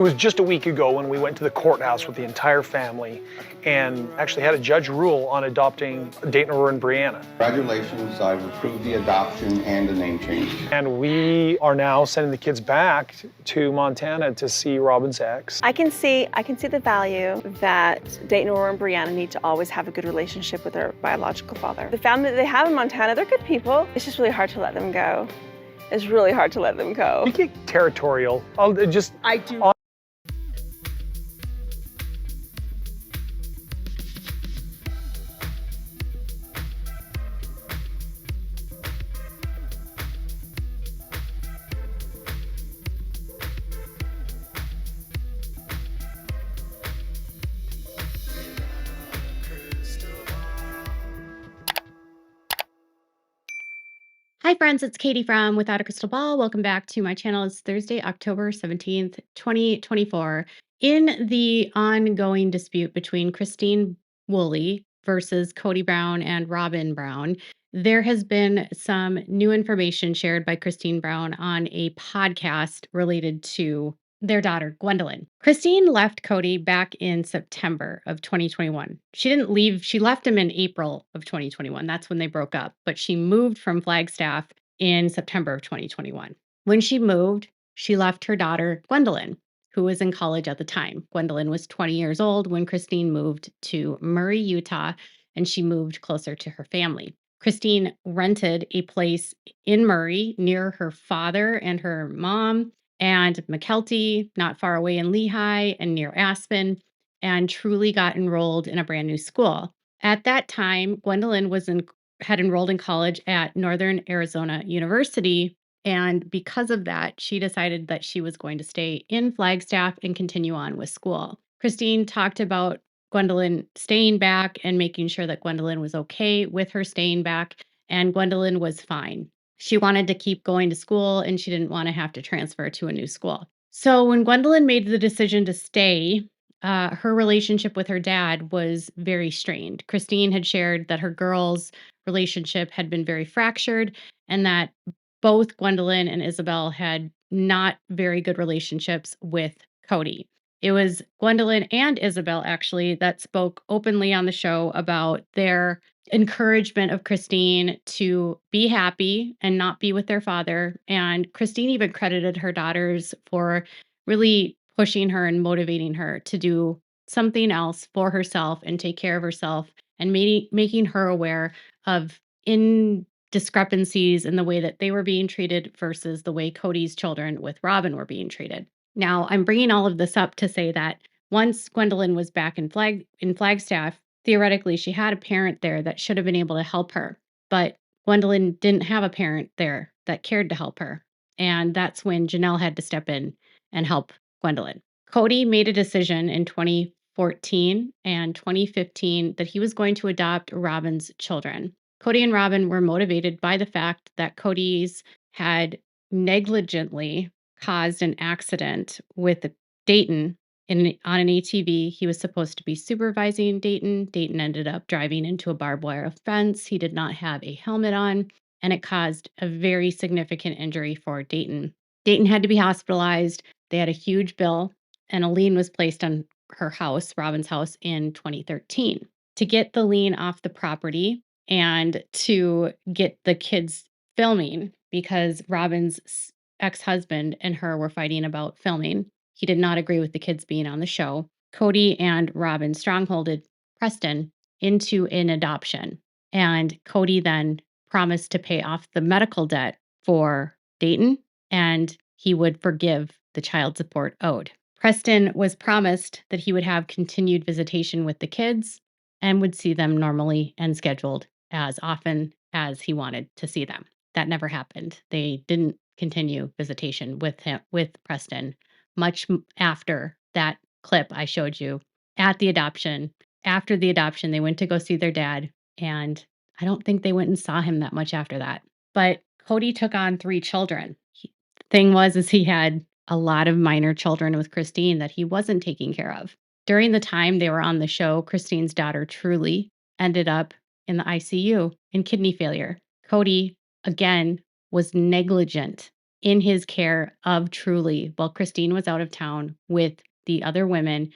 It was just a week ago when we went to the courthouse with the entire family and actually had a judge rule on adopting Dayton, Aurora, and Brianna. Congratulations, I've approved the adoption and the name change. And we are now sending the kids back to Montana to see Robin's ex. I can see the value that Dayton, Aurora, and Brianna need to always have a good relationship with their biological father. The family that they have in Montana, they're good people. It's just really hard to let them go. It's really hard to let them go. You get territorial. I do. Hi friends, it's Katie from Without a Crystal Ball. Welcome back to my channel. It's Thursday, October 17th, 2024. In the ongoing dispute between Christine Woolley versus Kody Brown and Robin Brown, there has been some new information shared by Christine Brown on a podcast related to their daughter, Gwendlyn. Christine left Kody back in September of 2021. She didn't leave. She left him in April of 2021. That's when they broke up. But she moved from Flagstaff in September of 2021. When she moved, she left her daughter, Gwendlyn, who was in college at the time. Gwendlyn was 20 years old when Christine moved to Murray, Utah, and she moved closer to her family. Christine rented a place in Murray near her father and her mom and McKelty, not far away in Lehigh and near Aspen, and truly got enrolled in a brand new school. At that time, Gwendlyn had enrolled in college at Northern Arizona University, and because of that, she decided that she was going to stay in Flagstaff and continue on with school. Christine talked about Gwendlyn staying back and making sure that Gwendlyn was okay with her staying back, and Gwendlyn was fine. She wanted to keep going to school and she didn't want to have to transfer to a new school. So when Gwendlyn made the decision to stay, her relationship with her dad was very strained. Christine had shared that her girls' relationship had been very fractured and that both Gwendlyn and Isabel had not very good relationships with Kody. It was Gwendlyn and Isabel, actually, that spoke openly on the show about their encouragement of Christine to be happy and not be with their father. And Christine even credited her daughters for really pushing her and motivating her to do something else for herself and take care of herself, and making her aware of discrepancies in the way that they were being treated versus the way Kody's children with Robin were being treated. Now, I'm bringing all of this up to say that once Gwendlyn was back in Flagstaff, theoretically, she had a parent there that should have been able to help her. But Gwendlyn didn't have a parent there that cared to help her. And that's when Janelle had to step in and help Gwendlyn. Kody made a decision in 2014 and 2015 that he was going to adopt Robin's children. Kody and Robin were motivated by the fact that Kody's had negligently caused an accident with Dayton on an ATV. He was supposed to be supervising Dayton. Dayton ended up driving into a barbed wire fence. He did not have a helmet on, and it caused a very significant injury for Dayton. Dayton had to be hospitalized. They had a huge bill, and a lien was placed on her house, Robin's house, in 2013. To get the lien off the property and to get the kids filming, because Robin's ex-husband and her were fighting about filming. He did not agree with the kids being on the show. Kody and Robin strongholded Preston into an adoption. And Kody then promised to pay off the medical debt for Dayton, and he would forgive the child support owed. Preston was promised that he would have continued visitation with the kids and would see them normally and scheduled as often as he wanted to see them. That never happened. They didn't continue visitation with Preston much after that clip I showed you at the adoption. After the adoption, they went to go see their dad, and I don't think they went and saw him that much after that. But Kody took on 3 children. Thing was, he had a lot of minor children with Christine that he wasn't taking care of. During the time they were on the show, Christine's daughter, Truly, ended up in the ICU in kidney failure. Kody, again, was negligent in his care of Truly while Christine was out of town with the other women.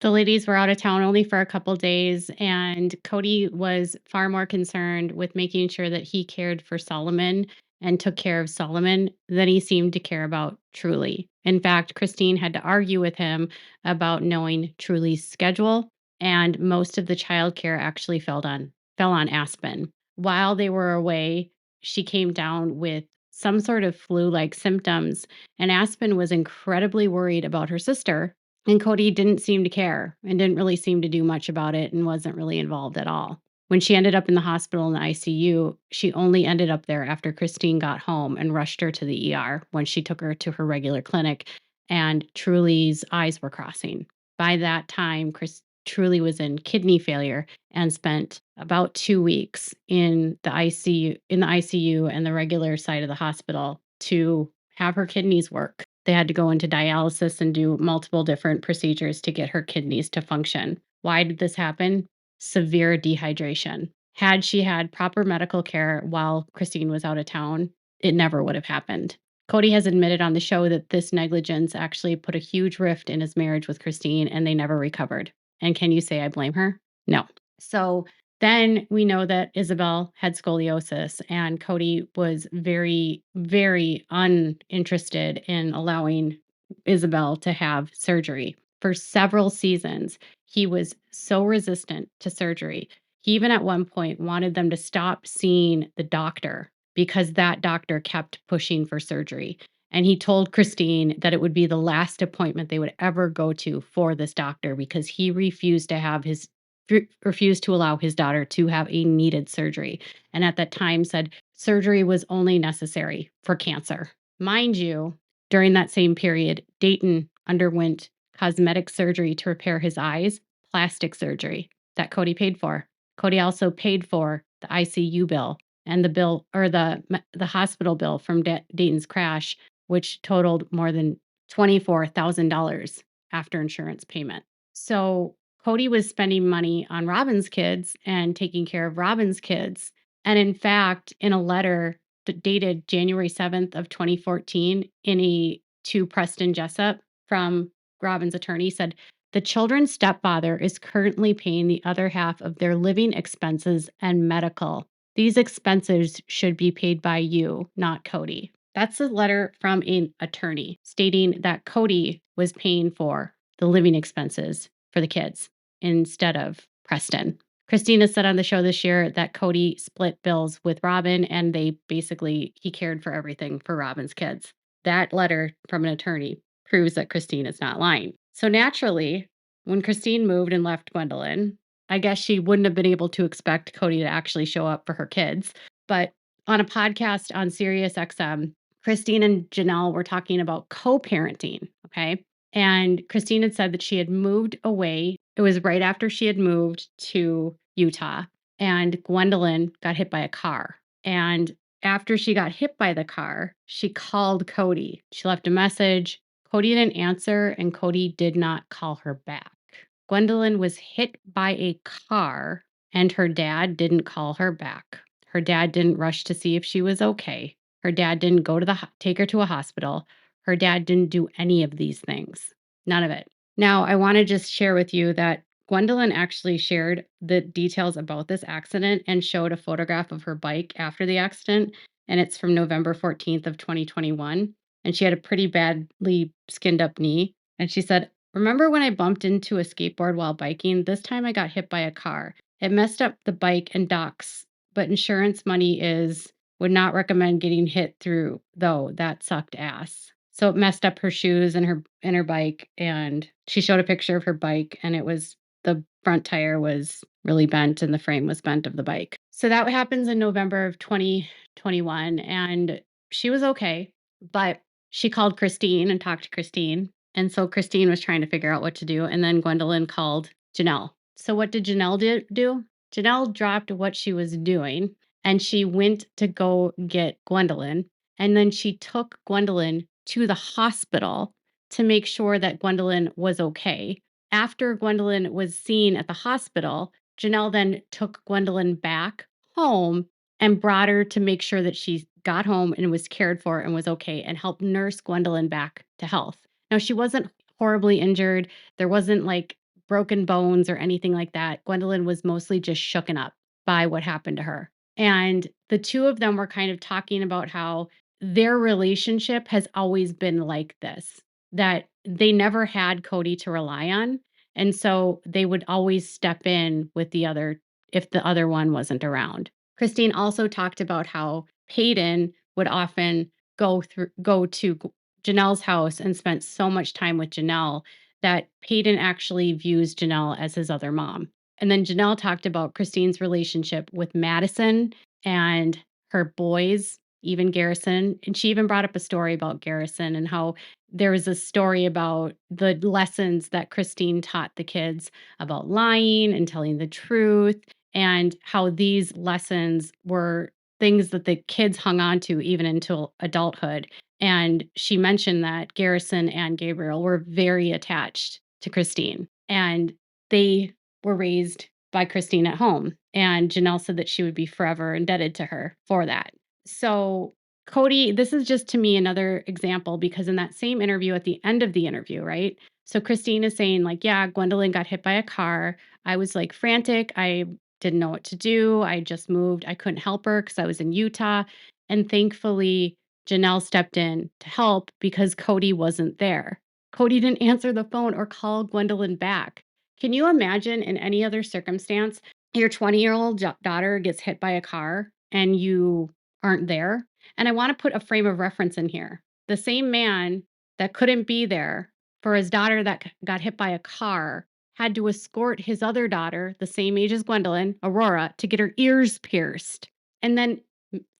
The ladies were out of town only for a couple days, and Kody was far more concerned with making sure that he cared for Solomon and took care of Solomon than he seemed to care about Truly. In fact, Christine had to argue with him about knowing Truly's schedule, and most of the childcare actually fell on Aspen. While they were away, she came down with some sort of flu-like symptoms, and Aspen was incredibly worried about her sister. And Kody didn't seem to care and didn't really seem to do much about it and wasn't really involved at all. When she ended up in the hospital in the ICU, she only ended up there after Christine got home and rushed her to the ER when she took her to her regular clinic, and Truly's eyes were crossing. By that time, Truly was in kidney failure and spent about 2 weeks in the ICU and the regular side of the hospital to have her kidneys work. They had to go into dialysis and do multiple different procedures to get her kidneys to function. Why did this happen? Severe dehydration. Had she had proper medical care while Christine was out of town, it never would have happened. Kody has admitted on the show that this negligence actually put a huge rift in his marriage with Christine, and they never recovered. And can you say I blame her? No. So then we know that Isabel had scoliosis, and Kody was very, very uninterested in allowing Isabel to have surgery. For several seasons, he was so resistant to surgery. He even at one point wanted them to stop seeing the doctor because that doctor kept pushing for surgery. And he told Christine that it would be the last appointment they would ever go to for this doctor because he refused to allow his daughter to have a needed surgery. And at that time said surgery was only necessary for cancer. Mind you, during that same period, Dayton underwent cosmetic surgery to repair his eyes, plastic surgery that Kody paid for. Kody also paid for the ICU bill and the bill or the hospital bill from Dayton's crash, which totaled more than $24,000 after insurance payment. So Kody was spending money on Robin's kids and taking care of Robin's kids. And in fact, in a letter dated January 7th of 2014 to Preston Jessup from Robin's attorney said, the children's stepfather is currently paying the other half of their living expenses and medical. These expenses should be paid by you, not Kody. That's a letter from an attorney stating that Kody was paying for the living expenses for the kids instead of Preston. Christina said on the show this year that Kody split bills with Robin and he cared for everything for Robin's kids. That letter from an attorney proves that Christine is not lying. So naturally, when Christine moved and left Gwendlyn, I guess she wouldn't have been able to expect Kody to actually show up for her kids. But on a podcast on SiriusXM, Christine and Janelle were talking about co-parenting, okay? And Christine had said that she had moved away. It was right after she had moved to Utah, and Gwendlyn got hit by a car. And after she got hit by the car, she called Kody. She left a message. Kody didn't answer, and Kody did not call her back. Gwendlyn was hit by a car, and her dad didn't call her back. Her dad didn't rush to see if she was okay. Her dad didn't go to take her to a hospital. Her dad didn't do any of these things. None of it. Now, I want to just share with you that Gwendlyn actually shared the details about this accident and showed a photograph of her bike after the accident, and it's from November 14th of 2021, and she had a pretty badly skinned up knee, and she said, remember when I bumped into a skateboard while biking? This time I got hit by a car. It messed up the bike and docks, but insurance money would not recommend getting hit through, though. That sucked ass. So it messed up her shoes and her bike, and she showed a picture of her bike, and the front tire was really bent and the frame was bent of the bike. So that happens in November of 2021, and she was okay, but she called Christine and talked to Christine, and so Christine was trying to figure out what to do, and then Gwendlyn called Janelle. So what did Janelle do? Janelle dropped what she was doing, and she went to go get Gwendlyn, and then she took Gwendlyn to the hospital to make sure that Gwendlyn was okay. After Gwendlyn was seen at the hospital, Janelle then took Gwendlyn back home and brought her to make sure that got home and was cared for and was okay and helped nurse Gwendlyn back to health. Now, she wasn't horribly injured. There wasn't like broken bones or anything like that. Gwendlyn was mostly just shooken up by what happened to her. And the two of them were kind of talking about how their relationship has always been like this, that they never had Kody to rely on. And so they would always step in with the other if the other one wasn't around. Christine also talked about how Peyton would often go to Janelle's house and spent so much time with Janelle that Peyton actually views Janelle as his other mom. And then Janelle talked about Christine's relationship with Madison and her boys, even Garrison. And she even brought up a story about Garrison and how there was a story about the lessons that Christine taught the kids about lying and telling the truth, and how these lessons were things that the kids hung on to even until adulthood. And she mentioned that Garrison and Gabriel were very attached to Christine, and they were raised by Christine at home. And Janelle said that she would be forever indebted to her for that. So Kody, this is just to me another example, because in that same interview, at the end of the interview, right? So Christine is saying, like, yeah, Gwendlyn got hit by a car. I was like frantic. I didn't know what to do. I just moved. I couldn't help her because I was in Utah. And thankfully, Janelle stepped in to help because Kody wasn't there. Kody didn't answer the phone or call Gwendlyn back. Can you imagine in any other circumstance, your 20-year-old daughter gets hit by a car and you aren't there? And I want to put a frame of reference in here. The same man that couldn't be there for his daughter that got hit by a car had to escort his other daughter, the same age as Gwendlyn, Aurora, to get her ears pierced and then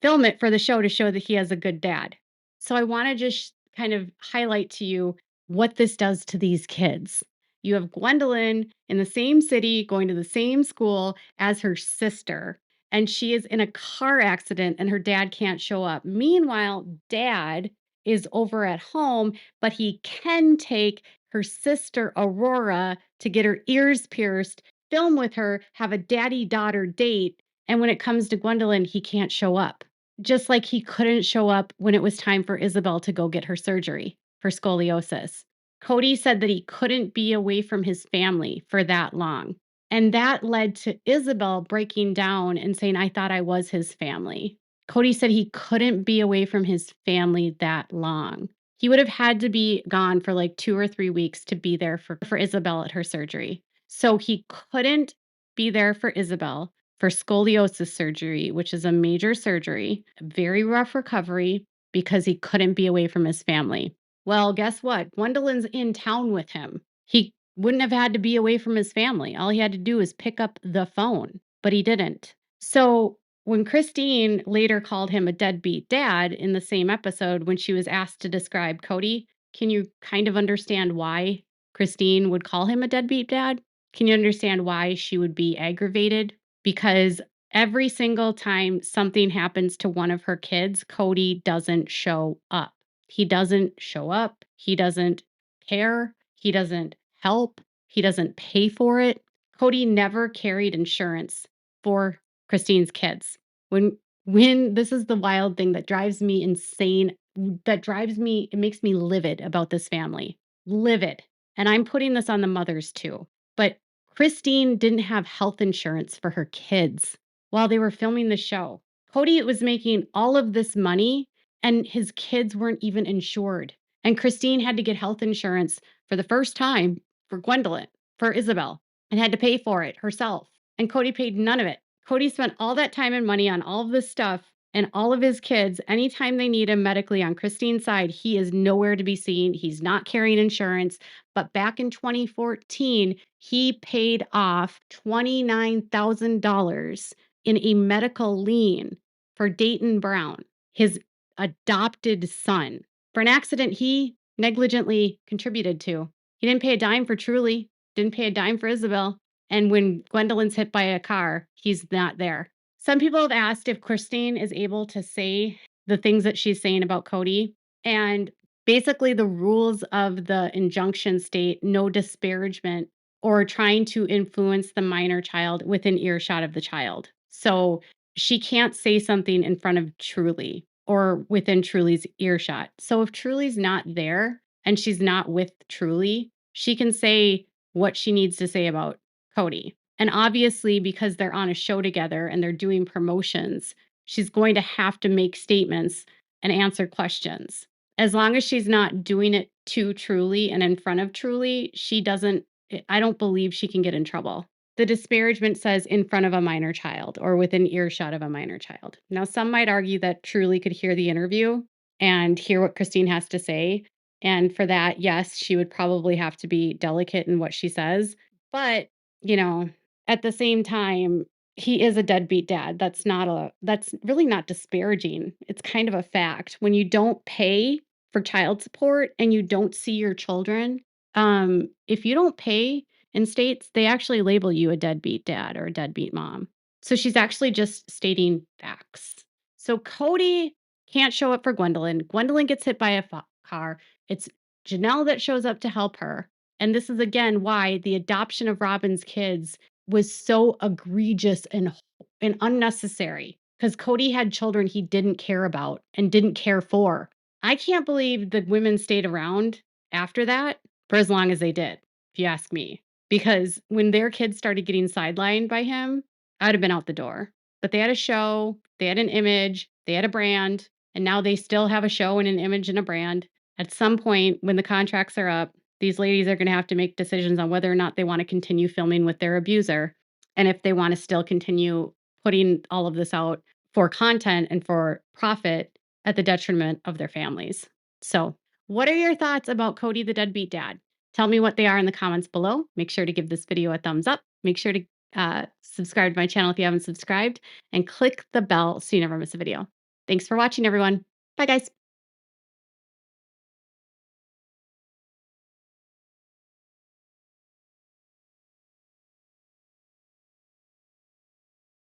film it for the show to show that he has a good dad. So I want to just kind of highlight to you what this does to these kids. You have Gwendlyn in the same city, going to the same school as her sister, and she is in a car accident and her dad can't show up. Meanwhile, dad is over at home, but he can take her sister Aurora to get her ears pierced, film with her, have a daddy-daughter date, and when it comes to Gwendlyn, he can't show up. Just like he couldn't show up when it was time for Isabel to go get her surgery for scoliosis. Kody said that he couldn't be away from his family for that long. And that led to Isabel breaking down and saying, I thought I was his family. Kody said he couldn't be away from his family that long. He would have had to be gone for like 2 or 3 weeks to be there for Isabel at her surgery. So he couldn't be there for Isabel for scoliosis surgery, which is a major surgery, very rough recovery, because he couldn't be away from his family. Well, guess what? Gwendolyn's in town with him. He wouldn't have had to be away from his family. All he had to do was pick up the phone, but he didn't. So when Christine later called him a deadbeat dad in the same episode, when she was asked to describe Kody, can you kind of understand why Christine would call him a deadbeat dad? Can you understand why she would be aggravated? Because every single time something happens to one of her kids, Kody doesn't show up. He doesn't show up. He doesn't care. He doesn't help. He doesn't pay for it. Kody never carried insurance for Christine's kids. When this is the wild thing that drives me insane, it makes me livid about this family. Livid. And I'm putting this on the mothers too. But Christine didn't have health insurance for her kids while they were filming the show. Kody was making all of this money and his kids weren't even insured. And Christine had to get health insurance for the first time for Gwendlyn, for Isabel, and had to pay for it herself. And Kody paid none of it. Kody spent all that time and money on all of this stuff, and all of his kids, anytime they need him medically on Christine's side, he is nowhere to be seen. He's not carrying insurance. But back in 2014, he paid off $29,000 in a medical lien for Dayton Brown, his adopted son, for an accident he negligently contributed to. He didn't pay a dime for Truly, didn't pay a dime for Isabel. And when Gwendolyn's hit by a car, he's not there. Some people have asked if Christine is able to say the things that she's saying about Kody. And basically, the rules of the injunction state no disparagement or trying to influence the minor child within earshot of the child. So she can't say something in front of Truly or within Truly's earshot. So if Truly's not there and she's not with Truly, she can say what she needs to say about Kody. And obviously, because they're on a show together and they're doing promotions, she's going to have to make statements and answer questions. As long as she's not doing it to Truly and in front of Truly, I don't believe she can get in trouble. The disparagement says in front of a minor child or within earshot of a minor child. Now, some might argue that Truly could hear the interview and hear what Christine has to say. And for that, yes, she would probably have to be delicate in what she says. But, you know, at the same time, he is a deadbeat dad. That's really not disparaging. It's kind of a fact. When you don't pay for child support and you don't see your children, if you don't pay in states, they actually label you a deadbeat dad or a deadbeat mom. So she's actually just stating facts. So Kody can't show up for Gwendlyn. Gwendlyn gets hit by a car. It's Janelle that shows up to help her. And this is again why the adoption of Robin's kids was so egregious and unnecessary, because Kody had children he didn't care about and didn't care for. I can't believe the women stayed around after that for as long as they did, if you ask me. Because when their kids started getting sidelined by him, I'd have been out the door. But they had a show, they had an image, they had a brand, and now they still have a show and an image and a brand. At some point, when the contracts are up, these ladies are going to have to make decisions on whether or not they want to continue filming with their abuser, and if they want to still continue putting all of this out for content and for profit at the detriment of their families. So, what are your thoughts about Kody the deadbeat dad? Tell me what they are in the comments below. Make sure to give this video a thumbs up. Make sure to subscribe to my channel if you haven't subscribed, and click the bell so you never miss a video. Thanks for watching, everyone. Bye, guys.